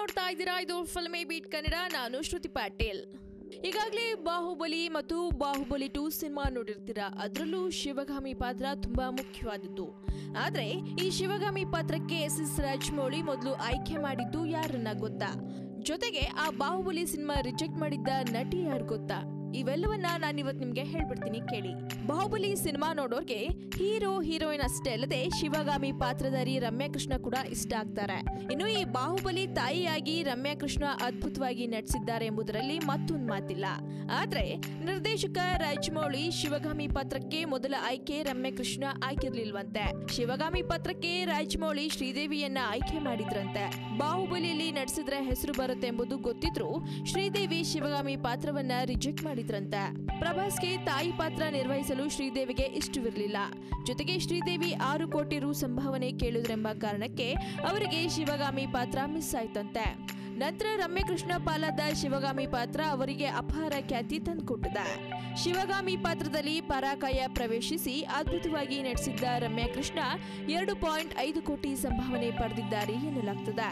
ನೋಡ್ತಾ ಇದ್ದೀರಾ, ಇದು ಫಿಲ್ಮಿ ಬೀಟ್ ಕನ್ನಡ. ನಾನು ಶ್ರುತಿ ಪಾಟೀಲ್. ಈಗಾಗಲೇ ಬಾಹುಬಲಿ ಮತ್ತು ಬಾಹುಬಲಿ 2 ಸಿನಿಮಾ ನೋಡಿರ್ತೀರಾ. ಅದರಲ್ಲೂ ಶಿವಗಾಮಿ ಪಾತ್ರ ತುಂಬಾ ಮುಖ್ಯವಾದದ್ದು. ಆದ್ರೆ ಈ ಶಿವಗಾಮಿ ಪಾತ್ರಕ್ಕೆ ಎಸ್ ರಾಜಮೌಳಿ ಮೊದಲು ಆಯ್ಕೆ ಮಾಡಿದ್ದು ಯಾರನ್ನ ಗೊತ್ತಾ? ಜೊತೆಗೆ ಆ ಬಾಹುಬಲಿ ಸಿನಿಮಾ ರಿಜೆಕ್ಟ್ ಮಾಡಿದ್ದ ನಟಿ ಯಾರು ಗೊತ್ತಾ? ಇವೆಲ್ಲವನ್ನ ನಾನಿವತ್ತು ನಿಮ್ಗೆ ಹೇಳ್ಬಿಡ್ತೀನಿ, ಕೇಳಿ. ಬಾಹುಬಲಿ ಸಿನಿಮಾ ನೋಡೋರ್ಗೆ ಹೀರೋ ಹೀರೋಯಿನ್ ಅಷ್ಟೇ ಅಲ್ಲದೆ ಶಿವಗಾಮಿ ಪಾತ್ರಧಾರಿ ರಮ್ಯಾ ಕೃಷ್ಣ ಕೂಡ ಇಷ್ಟ ಆಗ್ತಾರೆ. ಇನ್ನು ಈ ಬಾಹುಬಲಿ ತಾಯಿಯಾಗಿ ರಮ್ಯಾ ಕೃಷ್ಣ ಅದ್ಭುತವಾಗಿ ನಟಿಸಿದ್ದಾರೆ ಎಂಬುದರಲ್ಲಿ ಮತ್ತೊಂದು ಮಾತಿಲ್ಲ. ಆದ್ರೆ ನಿರ್ದೇಶಕ ರಾಜಮೌಳಿ ಶಿವಗಾಮಿ ಪಾತ್ರಕ್ಕೆ ಮೊದಲ ಆಯ್ಕೆ ರಮ್ಯಾ ಕೃಷ್ಣ ಆಗಿರ್ಲಿಲ್ವಂತೆ. ಶಿವಗಾಮಿ ಪಾತ್ರಕ್ಕೆ ರಾಜಮೌಳಿ ಶ್ರೀದೇವಿಯನ್ನ ಆಯ್ಕೆ ಮಾಡಿದ್ರಂತೆ. ಬಾಹುಬಲಿಯಲ್ಲಿ ನಟಿಸಿದ್ರೆ ಹೆಸರು ಬರುತ್ತೆ ಎಂಬುದು ಗೊತ್ತಿದ್ರು ಶ್ರೀದೇವಿ ಶಿವಗಾಮಿ ಪಾತ್ರವನ್ನ ರಿಜೆಕ್ಟ್ ಮಾಡಿದ್ರಂತೆ. ಪ್ರಭಾಸ್ಗೆ ತಾಯಿ ಪಾತ್ರ ನಿರ್ವಹಿಸಲು ಶ್ರೀದೇವಿಗೆ ಇಷ್ಟವಿರಲಿಲ್ಲ. ಜೊತೆಗೆ ಶ್ರೀದೇವಿ 6 ಕೋಟಿ ರು ಸಂಭಾವನೆ ಕೇಳಿದ್ರೆಂಬ ಕಾರಣಕ್ಕೆ ಅವರಿಗೆ ಶಿವಗಾಮಿ ಪಾತ್ರ ಮಿಸ್ ಆಯ್ತಂತೆ. ನಂತರ ರಮ್ಯಾ ಕೃಷ್ಣ ಪಾಲಾದ ಶಿವಗಾಮಿ ಪಾತ್ರ ಅವರಿಗೆ ಅಪಾರ ಖ್ಯಾತಿ ತಂದುಕೊಟ್ಟಿದೆ. ಶಿವಗಾಮಿ ಪಾತ್ರದಲ್ಲಿ ಪರಾಕಾಯ ಪ್ರವೇಶಿಸಿ ಅದ್ಭುತವಾಗಿ ನಟಿಸಿದ್ದ ರಮ್ಯಾ ಕೃಷ್ಣ 2.5 ಕೋಟಿ ಸಂಭಾವನೆ ಪಡೆದಿದ್ದಾರೆ ಎನ್ನಲಾಗ್ತದೆ.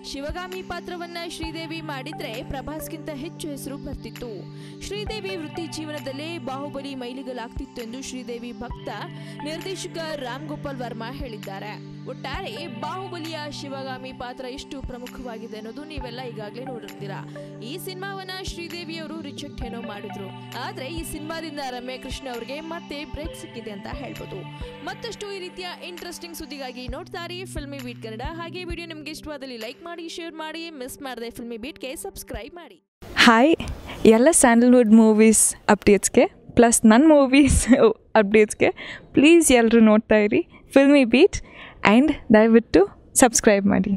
ಶಿವಗಾಮಿ ಪಾತ್ರವನ್ನ ಶ್ರೀದೇವಿ ಮಾಡಿದ್ರೆ ಪ್ರಭಾಸ್ಗಿಂತ ಹೆಚ್ಚು ಹೆಸರು ಬರ್ತಿತ್ತು. ಶ್ರೀದೇವಿ ವೃತ್ತಿ ಜೀವನದಲ್ಲೇ ಬಾಹುಬಲಿ ಮೈಲಿಗಲಾಗ್ತಿತ್ತು ಎಂದು ಶ್ರೀದೇವಿ ಭಕ್ತ ನಿರ್ದೇಶಕ ರಾಮ್ ಗೋಪಾಲ್ ವರ್ಮಾ ಹೇಳಿದ್ದಾರೆ. ಒಟ್ಟಾರೆ ಬಾಹುಬಲಿಯ ಶಿವಗಾಮಿ ಪಾತ್ರ ಎಷ್ಟು ಪ್ರಮುಖವಾಗಿದೆ ಅನ್ನೋದು ನೀವೆಲ್ಲ ಈಗಾಗಲೇ ನೋಡಿರ್ತೀರಾ. ಈ ಸಿನಿಮಾವನ್ನ ಶ್ರೀದೇವಿಯವರು ರಿಜೆಕ್ಟ್ ಏನೋ ಮಾಡಿದ್ರು. ಆದ್ರೆ ಈ ಸಿನಿಮಾದಿಂದ ರಮ್ಯಾ ಕೃಷ್ಣ ಅವರಿಗೆ ಮತ್ತೆ ಬ್ರೇಕ್ ಸಿಕ್ಕಿದೆ ಅಂತ ಹೇಳ್ಬೋದು. ಮತ್ತಷ್ಟು ಈ ರೀತಿಯ ಇಂಟ್ರೆಸ್ಟಿಂಗ್ ಸುದ್ದಿಗಾಗಿ ನೋಡ್ತಾ ಇರಿ ಫಿಲ್ಮಿ ಬೀಟ್ ಕನ್ನಡ. ಹಾಗೆ ವಿಡಿಯೋ ನಿಮ್ಗೆ ಇಷ್ಟವಾದಲ್ಲಿ ಲೈಕ್ ಮಾಡಿ, ಶೇರ್ ಮಾಡಿ, ಮಿಸ್ ಮಾಡದೆ ಫಿಲ್ಮಿ ಬೀಟ್ಗೆ ಸಬ್ಸ್ಕ್ರೈಬ್ ಮಾಡಿ. ಹಾಯ್, ಎಲ್ಲ ಸ್ಯಾಂಡಲ್ವುಡ್ ಮೂವೀಸ್ ಅಪ್ಡೇಟ್ಸ್ಗೆ ಪ್ಲಸ್ ನನ್ನ ಮೂವೀಸ್ ಅಪ್ಡೇಟ್ಸ್ಗೆ ಪ್ಲೀಸ್ ಎಲ್ಲರೂ ನೋಡ್ತಾ ಇರಿ ಫಿಲ್ಮಿ ಬೀಟ್ ಆ್ಯಂಡ್ ದಯವಿಟ್ಟು ಸಬ್ಸ್ಕ್ರೈಬ್ ಮಾಡಿ.